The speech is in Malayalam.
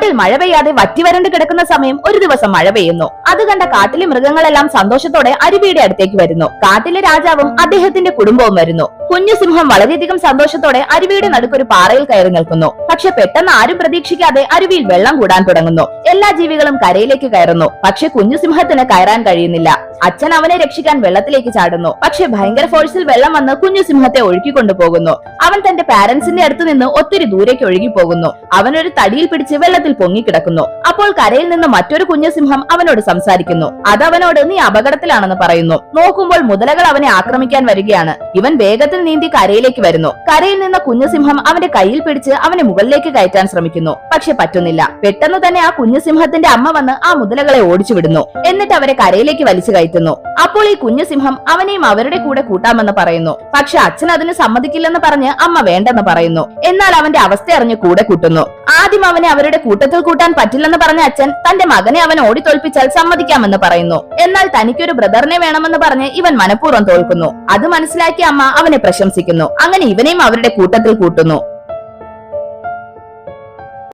കാട്ടിൽ മഴ പെയ്യാതെ വറ്റിവരണ്ട് കിടക്കുന്ന സമയം ഒരു ദിവസം മഴ പെയ്യുന്നു. അത് കണ്ട കാട്ടിലെ മൃഗങ്ങളെല്ലാം സന്തോഷത്തോടെ അരുവിയുടെ അടുത്തേക്ക് വരുന്നു. കാട്ടിലെ രാജാവും അദ്ദേഹത്തിന്റെ കുടുംബവും വരുന്നു. കുഞ്ഞു സിംഹം വളരെയധികം സന്തോഷത്തോടെ അരുവിയുടെ നടുക്കൊരു പാറയിൽ കയറി നിൽക്കുന്നു. പക്ഷെ പെട്ടെന്ന് ആരും പ്രതീക്ഷിക്കാതെ അരുവിയിൽ വെള്ളം കൂടാൻ തുടങ്ങുന്നു. എല്ലാ ജീവികളും കരയിലേക്ക് കയറുന്നു. പക്ഷെ കുഞ്ഞു സിംഹത്തിന് കയറാൻ കഴിയുന്നില്ല. അച്ഛൻ അവനെ രക്ഷിക്കാൻ വെള്ളത്തിലേക്ക് ചാടുന്നു. പക്ഷെ ഭയങ്കര ഫോഴ്സിൽ വെള്ളം വന്ന് കുഞ്ഞു സിംഹത്തെ ഒഴുക്കിക്കൊണ്ടു പോകുന്നു. അവൻ തന്റെ പാരന്റ്സിന്റെ അടുത്ത് നിന്ന് ഒത്തിരി ദൂരേക്ക് ഒഴുകി പോകുന്നു. അവനൊരു തടിയിൽ പിടിച്ച് വെള്ളത്തിൽ പൊങ്ങിക്കിടക്കുന്നു. അപ്പോൾ കരയിൽ നിന്ന് മറ്റൊരു കുഞ്ഞു സിംഹം അവനോട് സംസാരിക്കുന്നു. അതവനോട് നീ അപകടത്തിലാണെന്ന് പറയുന്നു. നോക്കുമ്പോൾ മുതലകൾ അവനെ ആക്രമിക്കാൻ വരികയാണ്. ഇവൻ വേഗത്തിൽ നീന്തി കരയിലേക്ക് വരുന്നു. കരയിൽ നിന്ന് കുഞ്ഞു സിംഹം അവന്റെ കയ്യിൽ പിടിച്ച് അവനെ മുകളിലേക്ക് കയറ്റാൻ ശ്രമിക്കുന്നു. പക്ഷെ പറ്റുന്നില്ല. പെട്ടെന്ന് തന്നെ ആ കുഞ്ഞു സിംഹത്തിന്റെ അമ്മ വന്ന് ആ മുതലകളെ ഓടിച്ചു വിടുന്നു. എന്നിട്ട് അവരെ കരയിലേക്ക് വലിച്ചു കയറ്റുന്നു. അപ്പോൾ ഈ കുഞ്ഞു സിംഹം അവനെയും അവരുടെ കൂടെ കൂട്ടാമെന്ന് പറയുന്നു. പക്ഷെ അച്ഛൻ അതിന് സമ്മതിക്കില്ലെന്ന് പറഞ്ഞ് അമ്മ വേണ്ടെന്ന് പറയുന്നു. എന്നാൽ അവന്റെ അവസ്ഥ അറിഞ്ഞ് കൂടെ കൂട്ടുന്നു. ആദ്യം അവനെ അവരുടെ കൂട്ടത്തിൽ കൂട്ടാൻ പറ്റില്ലെന്ന് പറഞ്ഞ അച്ഛൻ തന്റെ മകനെ അവൻ ഓടിത്തോൽപ്പിച്ചാൽ സമ്മതിക്കാമെന്ന് പറയുന്നു. എന്നാൽ തനിക്കൊരു ബ്രദറിനെ വേണമെന്ന് പറഞ്ഞ് ഇവൻ മനഃപൂർവ്വം തോൽക്കുന്നു. അത് മനസ്സിലാക്കിയ അമ്മ അവനെ പ്രശംസിക്കുന്നു. അങ്ങനെ ഇവനെയും അവരുടെ കൂട്ടത്തിൽ കൂട്ടുന്നു.